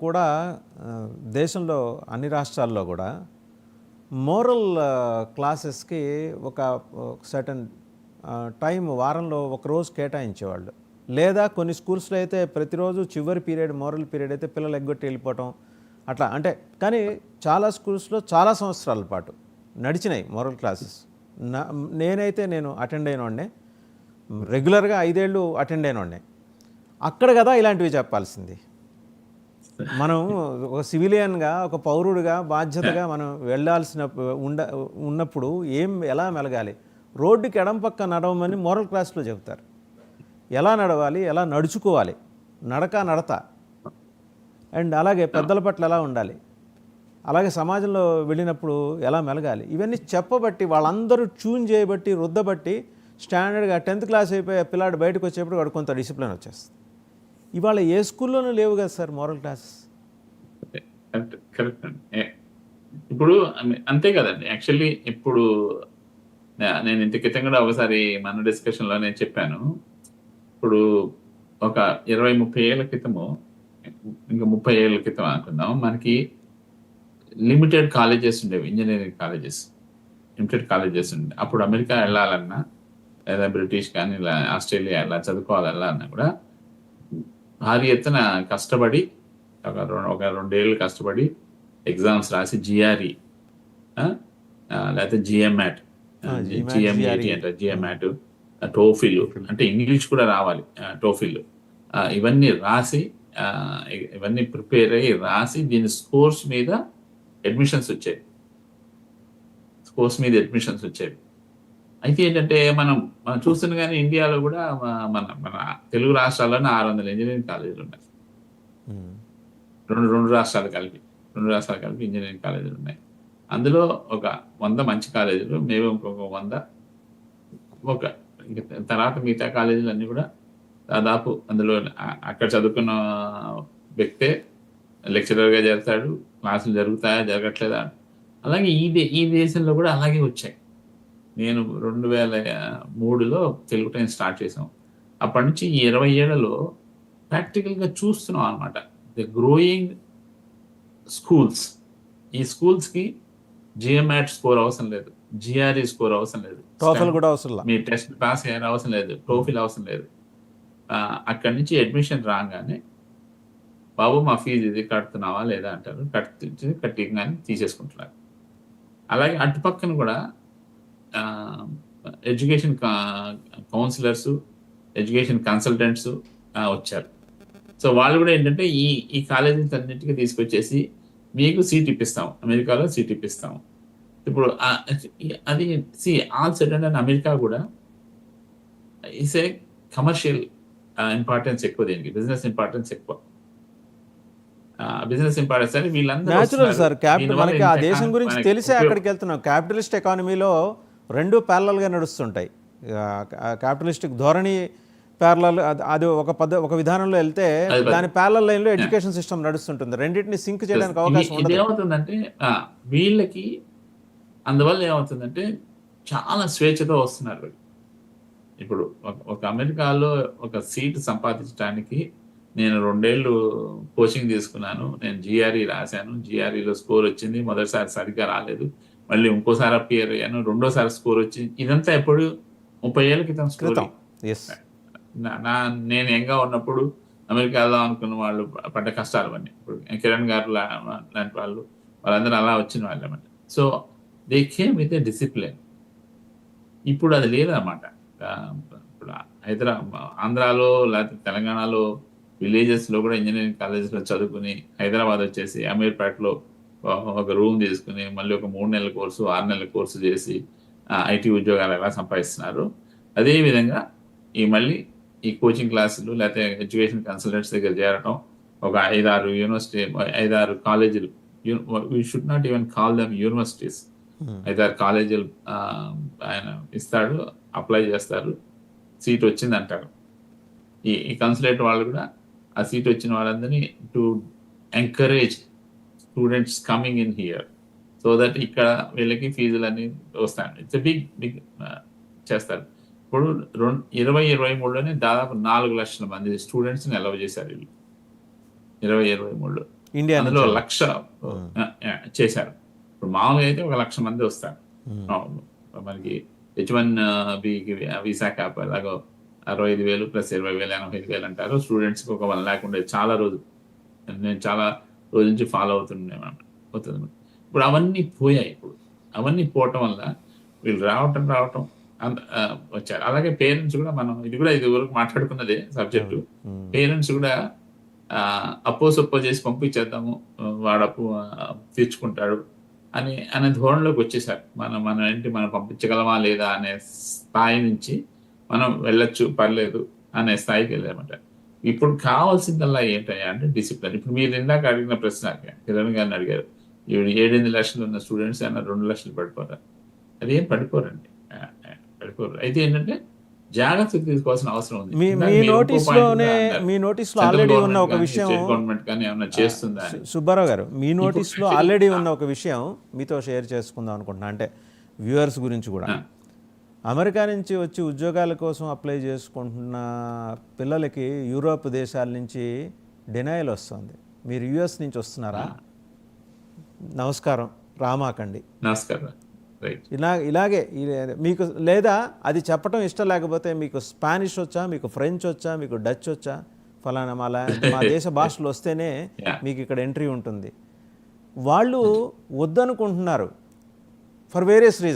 కూడా దేశంలో అన్ని రాష్ట్రాల్లో కూడా మోరల్ క్లాసెస్కి ఒక సర్టన్ టైం వారంలో ఒక రోజు కేటాయించేవాళ్ళు. లేదా కొన్ని స్కూల్స్లో అయితే ప్రతిరోజు చివరి పీరియడ్ మోరల్ పీరియడ్ అయితే పిల్లలు ఎగ్గొట్టి వెళ్ళిపోవటం అట్లా. అంటే కానీ చాలా స్కూల్స్లో చాలా సంవత్సరాల పాటు నడిచినాయి మోరల్ క్లాసెస్. నేను అటెండ్ అయినోడ్నే, రెగ్యులర్గా 5 ఏళ్ళు అటెండ్ అయినోడ్నే. అక్కడ కదా ఇలాంటివి చెప్పాల్సింది. మనం ఒక సివిలియన్గా, ఒక పౌరుడిగా బాధ్యతగా మనం వెళ్ళాల్సిన ఉన్నప్పుడు ఎలా మెలగాలి, రోడ్డుకి ఎడం పక్క నడవమని మోరల్ క్లాస్లో చెబుతారు. ఎలా నడవాలి, ఎలా నడుచుకోవాలి, నడత అండ్ అలాగే పెద్దల పట్ల ఎలా ఉండాలి, అలాగే సమాజంలో వెళ్ళినప్పుడు ఎలా మెలగాలి, ఇవన్నీ చెప్పబట్టి వాళ్ళందరూ ట్యూన్ చేయబట్టి రుద్దబట్టి స్టాండర్డ్గా 10th క్లాస్ అయిపోయి పిల్లాడు బయటకు వచ్చేప్పుడు వాడు కొంత డిసిప్లిన్ వచ్చేస్తుంది. ఇవాళ ఏ స్కూల్లోనూ లేవు కదా సార్ మోరల్ క్లాసెస్. కరెక్ట్ అండి. ఇప్పుడు అంతే కదండి. యాక్చువల్లీ ఇప్పుడు నేను ఇంత క్రితం కూడా ఒకసారి మన డిస్కషన్లో నేను చెప్పాను. ఇప్పుడు ఒక 20-30 ఏళ్ల క్రితము, ఇంకా 30 ఏళ్ల క్రితం అనుకుందాం, మనకి లిమిటెడ్ కాలేజెస్ ఉండేవి, ఇంజనీరింగ్ కాలేజెస్, లిమిటెడ్ కాలేజెస్ ఉండే. అప్పుడు అమెరికా వెళ్ళాలన్నా లేదా బ్రిటిష్ కానీ ఇలా ఆస్ట్రేలియా ఇలా చదువుకోవాలన్నా కూడా భారీ ఎత్తున కష్టపడి ఒక 2 ఏళ్ళు కష్టపడి ఎగ్జామ్స్ రాసి జిఆర్ఈ లేకపోతే జిఎంఆట్, జిఎంఏటి అంటే జిఎంఆట్, టోఫిల్ అంటే ఇంగ్లీష్ కూడా రావాలి, టోఫిల్, ఇవన్నీ రాసి ఇవన్నీ ప్రిపేర్ అయ్యి రాసి దీని స్కోర్స్ మీద అడ్మిషన్స్ వచ్చేవి. అయితే ఏంటంటే మనం చూస్తున్న కానీ ఇండియాలో కూడా మన తెలుగు రాష్ట్రాల్లోనే 600 ఇంజనీరింగ్ కాలేజీలు ఉన్నాయి. రెండు రాష్ట్రాలు కలిపి ఇంజనీరింగ్ కాలేజీలు ఉన్నాయి. అందులో ఒక 100 మంచి కాలేజీలు, మేము ఇంకొక 100 తర్వాత మిగతా కాలేజీలు అన్నీ కూడా దాదాపు అందులో అక్కడ చదువుకున్న వ్యక్తే లెక్చరర్గా చేస్తాడు, క్లాసులు జరుగుతాయా జరగట్లేదా. అలాగే ఈ దేశంలో కూడా అలాగే వచ్చాయి. నేను 2003లో తెలుగు టైమ్స్ స్టార్ట్ చేసాం. అప్పటి నుంచి ఈ 20 ఏళ్లలో ప్రాక్టికల్గా చూస్తున్నాం అనమాట. The growing schools. ఈ స్కూల్స్కి జిఎంఆట్ స్కోర్ అవసరం లేదు, జిఆర్ఈ స్కోర్ అవసరం లేదు, టోఫిల్ కూడా అవసరం లేదు, మీ టెస్ట్ పాస్ అయ్యే అవసరం లేదు, టోఫిల్ అవసరం లేదు. అక్కడి నుంచి అడ్మిషన్ రాగానే బాబు మా ఫీజు ఇది కడుతున్నావా లేదా అంటారు, కట్టిగానే తీసేసుకుంటున్నారు. అలాగే అటుపక్కన కూడా ఎడ్యుకేషన్ కౌన్సిలర్స్, ఎడ్యుకేషన్ కన్సల్టెంట్స్ వచ్చారు. సో వాళ్ళు కూడా ఏంటంటే ఈ కాలేజీస్ అన్నింటికి తీసుకొచ్చేసి మీకు సీట్ ఇప్పిస్తాం, అమెరికాలో సీట్ ఇప్పిస్తాం. ఇప్పుడు అది ఆల్ సెట్ అండ్ అమెరికా కూడా ఇస్ ఏ కమర్షియల్ ఇంపార్టెన్స్ ఎక్కువ, దీనికి బిజినెస్ ఇంపార్టెన్స్ ఎక్కువ. బిజినెస్ ఇంపార్టెన్స్ అని వీళ్ళందరూ సార్ మనకి ఆ దేశం గురించి తెలిసే అక్కడికి వెళ్తున్నాం. క్యాపిటలిస్ట్ ఎకానమీలో రెండు ప్యారలల్గా నడుస్తుంటాయి. క్యాపిటలిస్టిక్ ధోరణి ప్యారలల్, అది ఒక విధానంలో వెళ్తే దాని ప్యారలల్ లైన్లో ఎడ్యుకేషన్ సిస్టమ్ నడుస్తుంటుంది. రెండింటిని సింక్ చేయడానికి అవకాశం ఉంది. ఏమవుతుందంటే వీళ్ళకి అందువల్ల ఏమవుతుందంటే చాలా స్వేచ్ఛతో వస్తున్నారు. ఇప్పుడు ఒక అమెరికాలో ఒక సీట్ సంపాదించడానికి నేను 2 ఏళ్ళు కోచింగ్ తీసుకున్నాను, నేను జిఆర్ఈ రాశాను, జిఆర్ఈలో స్కోర్ వచ్చింది, మొదటిసారి సరిగ్గా రాలేదు, మళ్ళీ ఇంకోసారి అపియర్ అయ్యాను, రెండోసారి స్కోర్ వచ్చింది. ఇదంతా ఎప్పుడు 30 ఏళ్ళ క్రితం స్కోర్. నేను యంగా ఉన్నప్పుడు అమెరికా వెళ్దాం అనుకున్న వాళ్ళు పడ్డ కష్టాలు అన్నీ, ఇప్పుడు కిరణ్ గారు లాంటి వాళ్ళందరూ అలా వచ్చిన వాళ్ళమాట. So they came with a discipline. ఇప్పుడు అది లేదన్నమాట. ఇప్పుడు ఆంధ్రాలో లేకపోతే తెలంగాణలో విలేజెస్లో కూడా ఇంజనీరింగ్ కాలేజెస్లో చదువుకుని హైదరాబాద్ వచ్చేసి అమీర్పేటలో ఒక రూమ్ తీసుకుని మళ్ళీ ఒక 3 నెలల కోర్సు 6 నెలల కోర్సు చేసి ఐటీ ఉద్యోగాలు ఎలా సంపాదిస్తున్నారు. అదేవిధంగా మళ్ళీ ఈ కోచింగ్ క్లాసులు లేకపోతే ఎడ్యుకేషన్ కన్సల్టెంట్స్ దగ్గర చేరటం, ఒక 5-6 యూనివర్సిటీ 5-6 కాలేజీలు, we should not even call them universities, 5-6 కాలేజీలు ఆయన ఇస్తాడు, అప్లై చేస్తారు, సీట్ వచ్చింది అంటారు. ఈ కన్సల్టేట్ వాళ్ళు కూడా ఆ సీట్ వచ్చిన వాళ్ళందరినీ to encourage students coming in here, so that ఇక్కడ వీళ్ళకి ఫీజులన్నీ వస్తాయి. ఇట్స్ బిగ్ చేస్తారు. ఇప్పుడు 2023లోనే దాదాపు 4 లక్షల మంది స్టూడెంట్స్ని అలౌ చేశారు వీళ్ళు. 2023లో ఇండియా అందులో నుంచి 1,00,000 చేశారు. ఇప్పుడు మామూలుగా అయితే 1,00,000 మంది వస్తారు. మనకి H1 బికి వీసా క్యాప్ ఎలాగో 65,000 ప్లస్ 20,000 85,000 అంటారు. స్టూడెంట్స్కి ఒక 1,00,000 ఉండేది చాలా రోజులు. నేను చాలా రోజుల నుంచి ఫాలో అవుతున్నాను. ఇప్పుడు అవన్నీ పోయాయి. అవన్నీ పోవటం వల్ల వీళ్ళు రావటం వచ్చారు. అలాగే పేరెంట్స్ కూడా మనం ఇది వరకు మాట్లాడుకున్నదే సబ్జెక్టు. పేరెంట్స్ కూడా అప్పో సొప్పో చేసి పంపించేద్దాము, వాడు అప్పు తీర్చుకుంటాడు అనే ధోరణిలోకి వచ్చేసారు. మనం పంపించగలమా లేదా అనే స్థాయి నుంచి మనం వెళ్ళొచ్చు పర్లేదు అనే స్థాయికి వెళ్ళామట. ఇప్పుడు కావాల్సిందల్లా ఏంటయ్యా అంటే డిసిప్లిన్. ఇప్పుడు మీరు ఇందాక అడిగిన ప్రశ్న కిరణ్ గారిని అడిగారు, 7-8 లక్షలు ఉన్న స్టూడెంట్స్ అన్న 2 లక్షలు పడిపోతారు. అదేం పడిపోరండి, పడిపోరు. అయితే ఏంటంటే జాగ్రత్తలు తీసుకోవాల్సిన అవసరం ఉంది. మీ నోటీస్లో ఆల్రెడీ ఉన్న ఒక విషయం, గవర్నమెంట్ కానీ ఏమన్నా చేస్తుందా? సుబ్బారావు గారు, మీ నోటీస్లో ఆల్రెడీ ఉన్న ఒక విషయం మీతో షేర్ చేసుకుందాం అనుకుంటున్నా, అంటే వ్యూవర్స్ గురించి కూడా. అమెరికా నుంచి వచ్చి ఉద్యోగాల కోసం అప్లై చేసుకుంటున్న పిల్లలకి యూరోప్ దేశాల నుంచి డినయల్ వస్తుంది. మీరు యుఎస్ నుంచి వస్తున్నారా? నమస్కారం, రామాకండి. నమస్కారం. ఇలాగే మీకు లేదా అది చెప్పడం ఇష్టం లేకపోతే మీకు స్పానిష్ వచ్చా, మీకు ఫ్రెంచ్ వచ్చా, మీకు డచ్ వచ్చా, ఫలానా మా దేశ భాషలు వస్తేనే మీకు ఇక్కడ ఎంట్రీ ఉంటుంది. వాళ్ళు వద్దనుకుంటున్నారు ఫర్ వేరియస్ రీజన్స్.